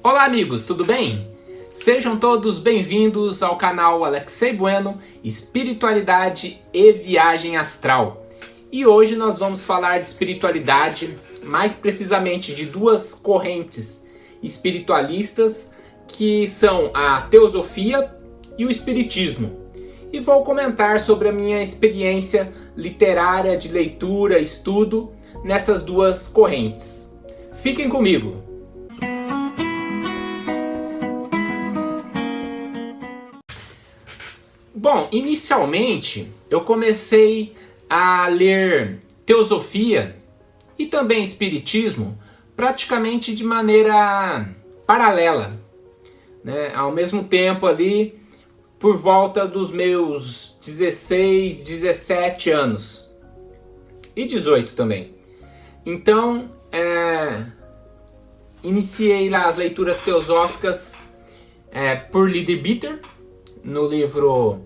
Olá amigos, tudo bem? Sejam todos bem-vindos ao canal Alexei Bueno, Espiritualidade e Viagem Astral. E hoje nós vamos falar de espiritualidade, mais precisamente de duas correntes espiritualistas, que são a Teosofia e o Espiritismo. E vou comentar sobre a minha experiência literária de leitura e estudo nessas duas correntes. Fiquem comigo! Bom, inicialmente eu comecei a ler Teosofia e também Espiritismo praticamente de maneira paralela, né? Ao mesmo tempo ali, por volta dos meus 16, 17 anos e 18 também. Então, iniciei lá as leituras teosóficas por Leadbeater, no livro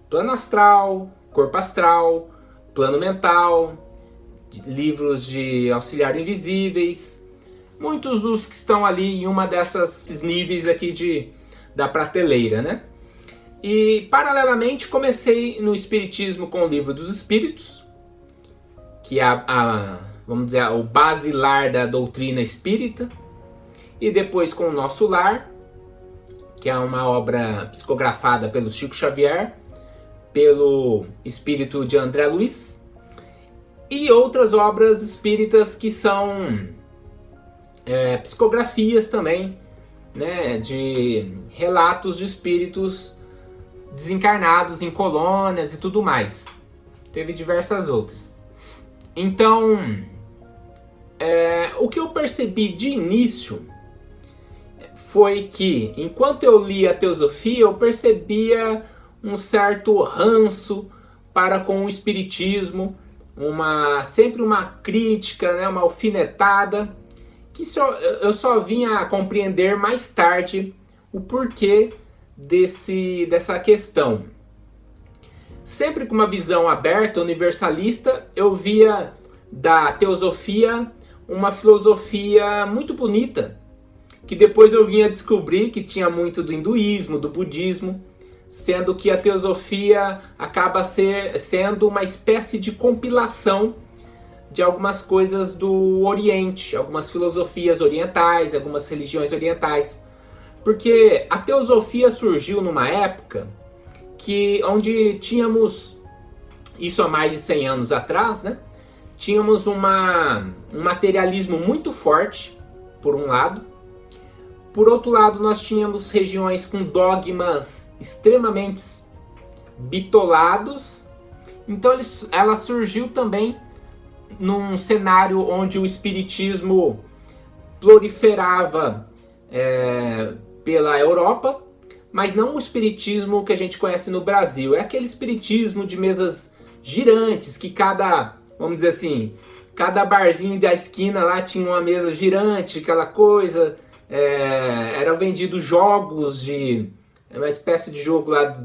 Plano Astral, Corpo Astral, Plano Mental, livros de Auxiliar Invisíveis, muitos dos que estão ali em uma desses níveis aqui da prateleira, né? E paralelamente comecei no Espiritismo com o Livro dos Espíritos, que é vamos dizer, o basilar da doutrina espírita, e depois com o Nosso Lar, que é uma obra psicografada pelo Chico Xavier, pelo espírito de André Luiz, e outras obras espíritas que são psicografias também, né, de relatos de espíritos desencarnados em colônias e tudo mais. Teve diversas outras. Então, o que eu percebi de início foi que, enquanto eu lia a Teosofia, eu percebia um certo ranço para com o Espiritismo, sempre uma crítica, né, uma alfinetada, que eu só vinha a compreender mais tarde o porquê dessa questão. Sempre com uma visão aberta, universalista, eu via da Teosofia uma filosofia muito bonita, que depois eu vinha descobrir que tinha muito do hinduísmo, do budismo, sendo que a Teosofia acaba sendo uma espécie de compilação de algumas coisas do Oriente, algumas filosofias orientais, algumas religiões orientais. Porque a Teosofia surgiu numa época onde tínhamos, isso há mais de 100 anos atrás, né? Tínhamos um materialismo muito forte, por um lado. Por outro lado, nós tínhamos regiões com dogmas extremamente bitolados. Então ela surgiu também num cenário onde o espiritismo proliferava pela Europa, mas não o espiritismo que a gente conhece no Brasil. É aquele espiritismo de mesas girantes, que vamos dizer assim, cada barzinho da esquina lá tinha uma mesa girante, aquela coisa. Eram vendidos jogos uma espécie de jogo lá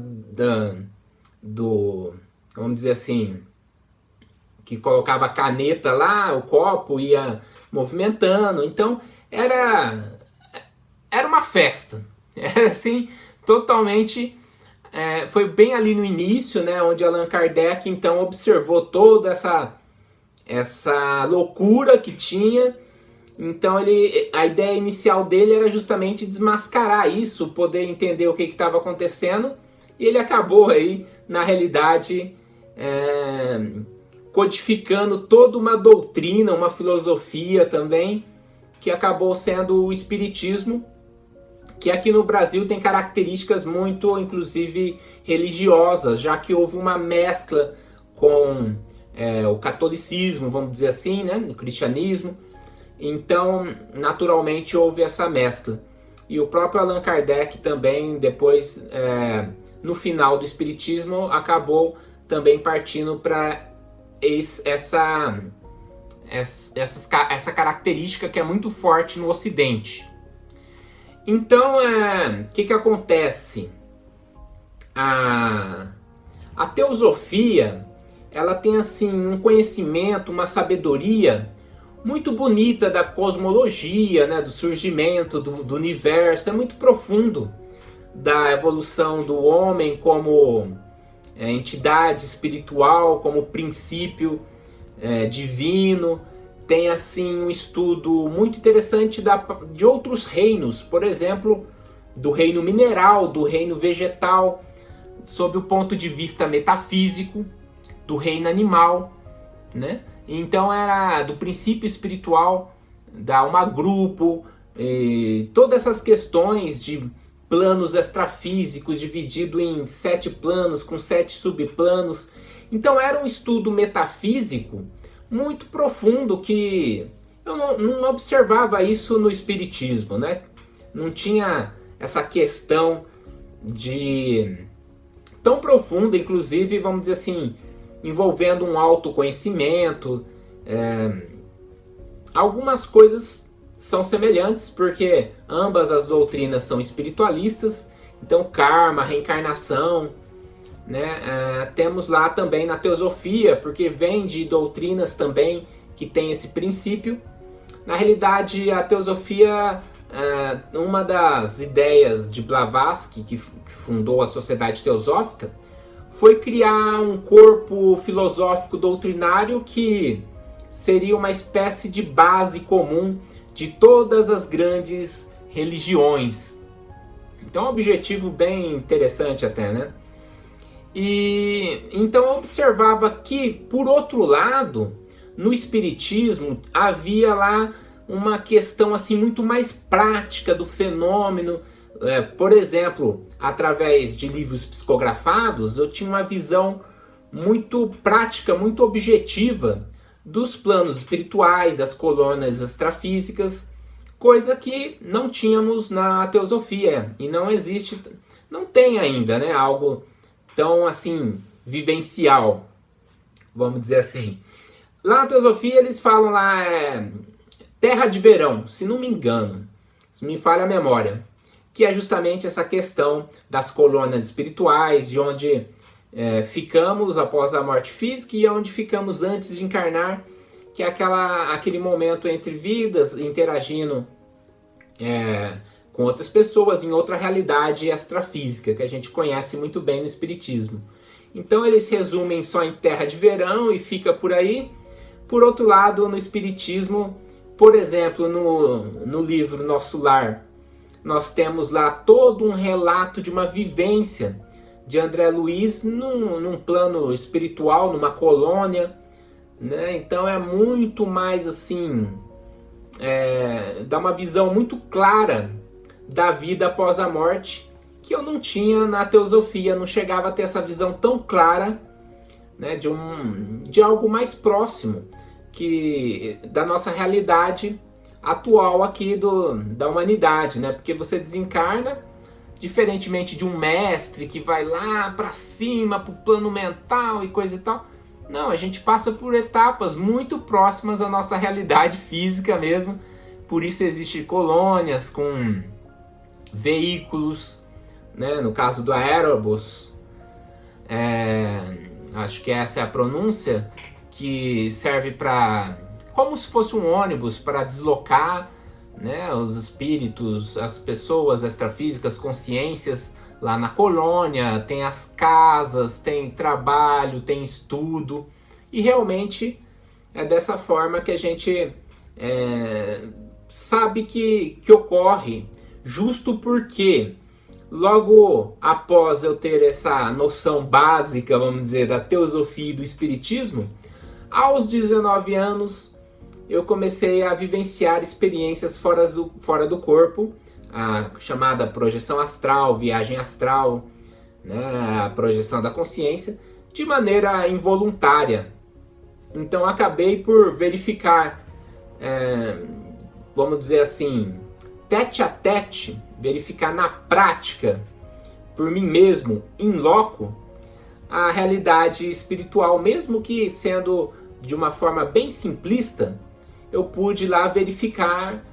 vamos dizer assim, que colocava a caneta lá, o copo ia movimentando. Então era uma festa, era assim, totalmente. Foi bem ali no início, né, onde Allan Kardec então observou toda essa loucura que tinha. Então a ideia inicial dele era justamente desmascarar isso, poder entender o que estava acontecendo, e ele acabou aí, na realidade, codificando toda uma doutrina, uma filosofia também, que acabou sendo o Espiritismo, que aqui no Brasil tem características muito, inclusive, religiosas, já que houve uma mescla com o catolicismo, vamos dizer assim, né, o cristianismo. Então, naturalmente, houve essa mescla. E o próprio Allan Kardec também, depois, no final do Espiritismo, acabou também partindo para essa característica que é muito forte no Ocidente. Então, o que acontece? A Teosofia, ela tem assim um conhecimento, uma sabedoria muito bonita da cosmologia, né, do surgimento do universo, é muito profundo, da evolução do homem como entidade espiritual, como princípio divino. Tem assim um estudo muito interessante de outros reinos, por exemplo, do reino mineral, do reino vegetal, sob o ponto de vista metafísico, do reino animal, né? Então era do princípio espiritual, da alma grupo, todas essas questões de planos extrafísicos dividido em 7 planos com 7 subplanos. Então era um estudo metafísico muito profundo que eu não observava isso no espiritismo, né? Não tinha essa questão de tão profunda, inclusive, vamos dizer assim, envolvendo um autoconhecimento. Algumas coisas são semelhantes, porque ambas as doutrinas são espiritualistas, então karma, reencarnação, né? Temos lá também na teosofia, porque vem de doutrinas também que tem esse princípio. Na realidade, a teosofia, uma das ideias de Blavatsky, que fundou a Sociedade Teosófica, foi criar um corpo filosófico doutrinário que seria uma espécie de base comum de todas as grandes religiões. Então é um objetivo bem interessante até, né? E então eu observava que, por outro lado, no espiritismo havia lá uma questão assim muito mais prática do fenômeno. Por exemplo, através de livros psicografados, eu tinha uma visão muito prática, muito objetiva dos planos espirituais, das colônias extrafísicas, coisa que não tínhamos na teosofia, e não existe, não tem ainda, né, algo tão assim vivencial, vamos dizer assim. Lá na teosofia eles falam lá terra de verão, se não me engano, se me falha a memória, que é justamente essa questão das colônias espirituais, de onde ficamos após a morte física e onde ficamos antes de encarnar, que é aquele momento entre vidas, interagindo com outras pessoas em outra realidade extrafísica, que a gente conhece muito bem no espiritismo. Então eles resumem só em terra de verão e fica por aí. Por outro lado, no espiritismo, por exemplo, no livro Nosso Lar, nós temos lá todo um relato de uma vivência de André Luiz num plano espiritual, numa colônia, né? Então é muito mais assim, dá uma visão muito clara da vida após a morte, que eu não tinha na teosofia, não chegava a ter essa visão tão clara, né, de algo mais próximo da nossa realidade atual aqui da humanidade, né? Porque você desencarna, diferentemente de um mestre que vai lá para cima, para o plano mental e coisa e tal. Não, a gente passa por etapas muito próximas à nossa realidade física mesmo. Por isso existem colônias com veículos, né? No caso do aerobus, acho que essa é a pronúncia, que serve para, como se fosse um ônibus para deslocar, né, os espíritos, as pessoas extrafísicas, consciências lá na colônia. Tem as casas, tem trabalho, tem estudo, e realmente é dessa forma que a gente sabe que ocorre, justo porque logo após eu ter essa noção básica, vamos dizer, da teosofia e do espiritismo, aos 19 anos eu comecei a vivenciar experiências fora do corpo, a chamada projeção astral, viagem astral, né, a projeção da consciência, de maneira involuntária. Então acabei por verificar, vamos dizer assim, tete a tete, verificar na prática, por mim mesmo, in loco, a realidade espiritual, mesmo que sendo de uma forma bem simplista. Eu pude lá verificar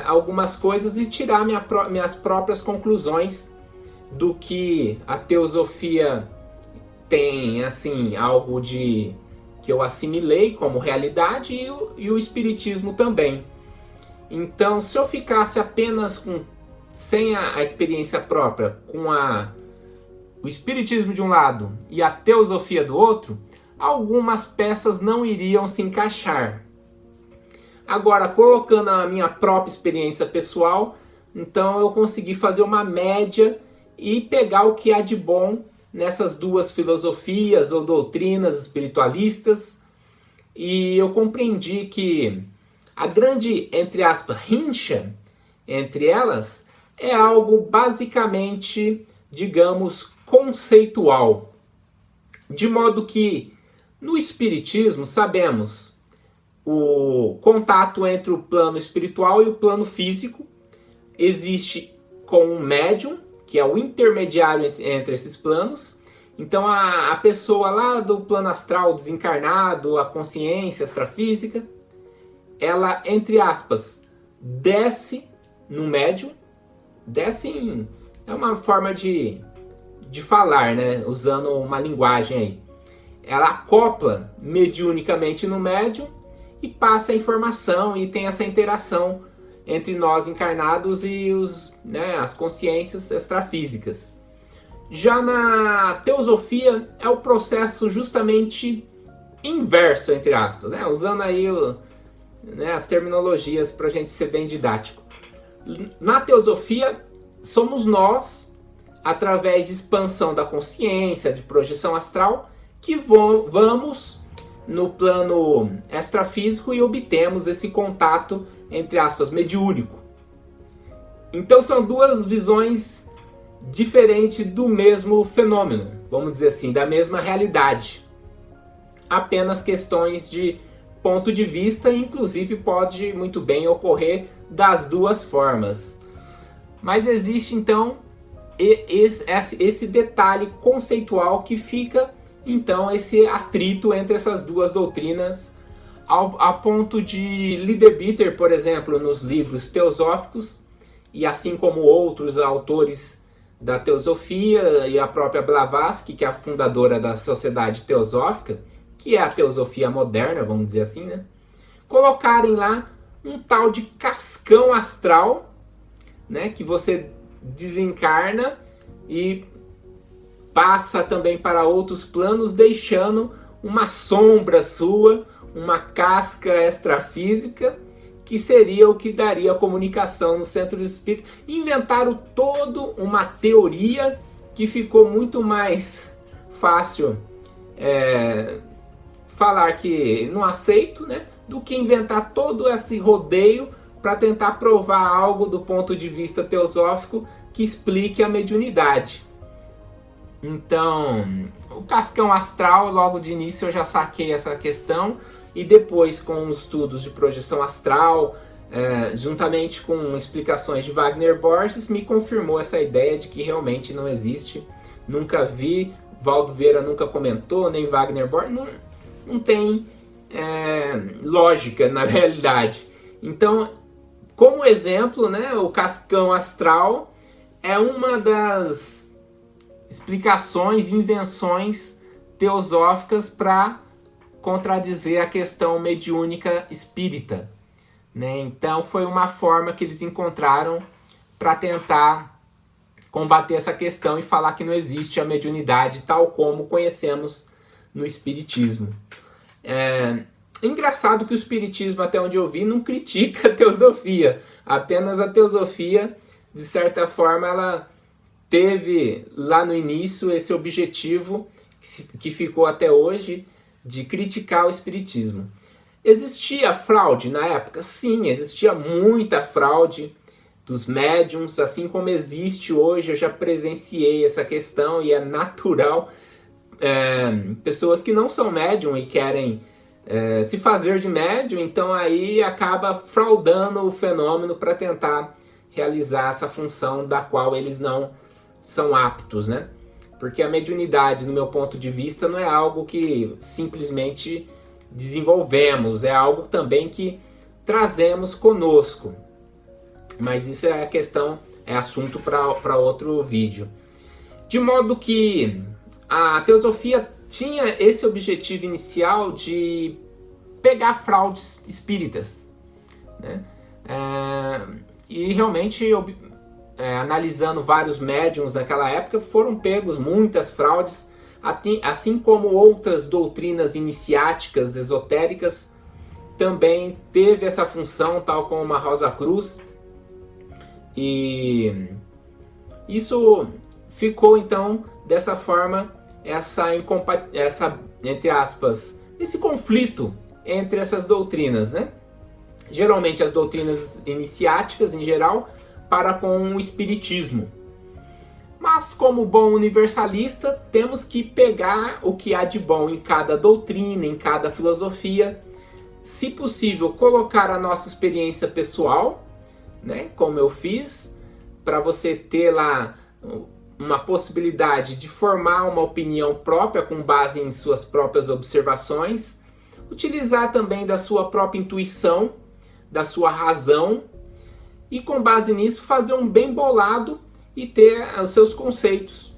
algumas coisas e tirar minhas próprias conclusões do que a teosofia tem, assim, algo de que eu assimilei como realidade e o espiritismo também. Então, se eu ficasse apenas sem a experiência própria, com o espiritismo de um lado e a teosofia do outro, algumas peças não iriam se encaixar. Agora, colocando a minha própria experiência pessoal, então eu consegui fazer uma média e pegar o que há de bom nessas duas filosofias ou doutrinas espiritualistas, e eu compreendi que a grande, entre aspas, rincha entre elas é algo basicamente, digamos, conceitual. De modo que no espiritismo sabemos o contato entre o plano espiritual e o plano físico existe com um médium, que é o intermediário entre esses planos. Então a pessoa lá do plano astral desencarnado, a consciência extrafísica, ela, entre aspas, desce no médium, é uma forma de falar, né? Usando uma linguagem aí. Ela acopla mediunicamente no médium e passa a informação e tem essa interação entre nós encarnados e as consciências extrafísicas. Já na teosofia é o processo justamente inverso, entre aspas, né? Usando aí as terminologias para a gente ser bem didático. Na teosofia, somos nós, através de expansão da consciência, de projeção astral, que vamos no plano extrafísico e obtemos esse contato, entre aspas, mediúnico. Então são duas visões diferentes do mesmo fenômeno, vamos dizer assim, da mesma realidade. Apenas questões de ponto de vista, inclusive pode muito bem ocorrer das duas formas. Mas existe então esse detalhe conceitual que fica então esse atrito entre essas duas doutrinas, a ponto de Leadbeater, por exemplo, nos livros teosóficos, e assim como outros autores da teosofia e a própria Blavatsky, que é a fundadora da Sociedade Teosófica, que é a teosofia moderna, vamos dizer assim, né? Colocarem lá um tal de cascão astral, né? Que você desencarna e passa também para outros planos, deixando uma sombra sua, uma casca extrafísica, que seria o que daria a comunicação no centro do espírito. Inventaram toda uma teoria que ficou muito mais fácil falar que não aceito, né, do que inventar todo esse rodeio para tentar provar algo do ponto de vista teosófico que explique a mediunidade. Então, o cascão astral, logo de início eu já saquei essa questão, e depois com os estudos de projeção astral, juntamente com explicações de Wagner Borges, me confirmou essa ideia de que realmente não existe. Nunca vi, Valdo Vieira nunca comentou, nem Wagner Borges, não tem lógica na realidade. Então, como exemplo, né, o cascão astral é uma das explicações, invenções teosóficas para contradizer a questão mediúnica espírita, né? Então foi uma forma que eles encontraram para tentar combater essa questão e falar que não existe a mediunidade tal como conhecemos no espiritismo. Engraçado que o espiritismo, até onde eu vi, não critica a teosofia. Apenas a teosofia, de certa forma, ela teve lá no início esse objetivo que ficou até hoje, de criticar o espiritismo. Existia fraude na época? Sim, existia muita fraude dos médiums, assim como existe hoje. Eu já presenciei essa questão e é natural. Pessoas que não são médium e querem se fazer de médium, então aí acaba fraudando o fenômeno para tentar realizar essa função da qual eles não são aptos, né? Porque a mediunidade, no meu ponto de vista, não é algo que simplesmente desenvolvemos, é algo também que trazemos conosco. Mas isso é questão, é assunto para outro vídeo. De modo que a teosofia tinha esse objetivo inicial de pegar fraudes espíritas, né? E realmente, analisando vários médiums daquela época, foram pegos muitas fraudes, assim como outras doutrinas iniciáticas, esotéricas, também teve essa função, tal como a Rosa Cruz. E isso ficou então dessa forma, essa entre aspas, esse conflito entre essas doutrinas, né? Geralmente as doutrinas iniciáticas em geral para com o espiritismo. Mas como bom universalista, temos que pegar o que há de bom em cada doutrina, em cada filosofia, se possível colocar a nossa experiência pessoal, né, como eu fiz, para você ter lá uma possibilidade de formar uma opinião própria com base em suas próprias observações, utilizar também da sua própria intuição, da sua razão, e com base nisso fazer um bem bolado e ter os seus conceitos,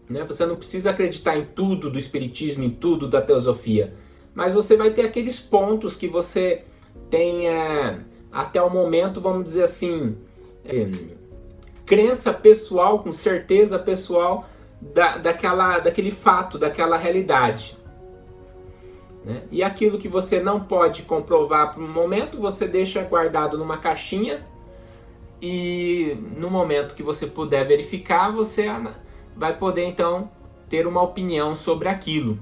né? Você não precisa acreditar em tudo do espiritismo, em tudo da teosofia, mas você vai ter aqueles pontos que você tem até o momento, vamos dizer assim, crença pessoal, com certeza pessoal daquele fato, daquela realidade, né? E aquilo que você não pode comprovar por um momento, você deixa guardado numa caixinha, e no momento que você puder verificar, você vai poder então ter uma opinião sobre aquilo,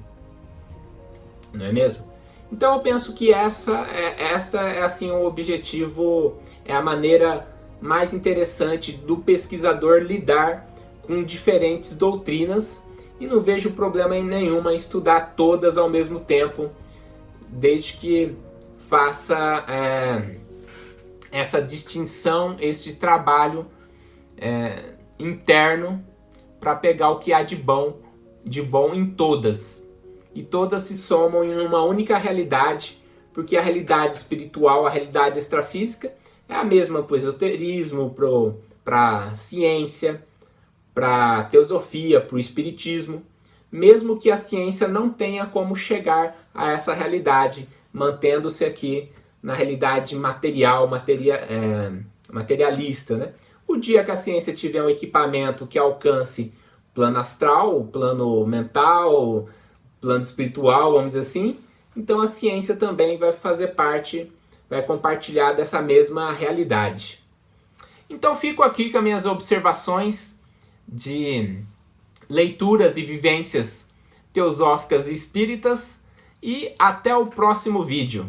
não é mesmo? Então eu penso que esta é assim o objetivo, é a maneira mais interessante do pesquisador lidar com diferentes doutrinas, e não vejo problema nenhum em estudar todas ao mesmo tempo, desde que faça essa distinção, esse trabalho interno para pegar o que há de bom em todas. E todas se somam em uma única realidade, porque a realidade espiritual, a realidade extrafísica, é a mesma para o esoterismo, para a ciência, para a teosofia, para o espiritismo, mesmo que a ciência não tenha como chegar a essa realidade, mantendo-se aqui na realidade materialista, né? O dia que a ciência tiver um equipamento que alcance o plano astral, o plano mental, o plano espiritual, vamos dizer assim, então a ciência também vai fazer parte, vai compartilhar dessa mesma realidade. Então fico aqui com as minhas observações de leituras e vivências teosóficas e espíritas, e até o próximo vídeo.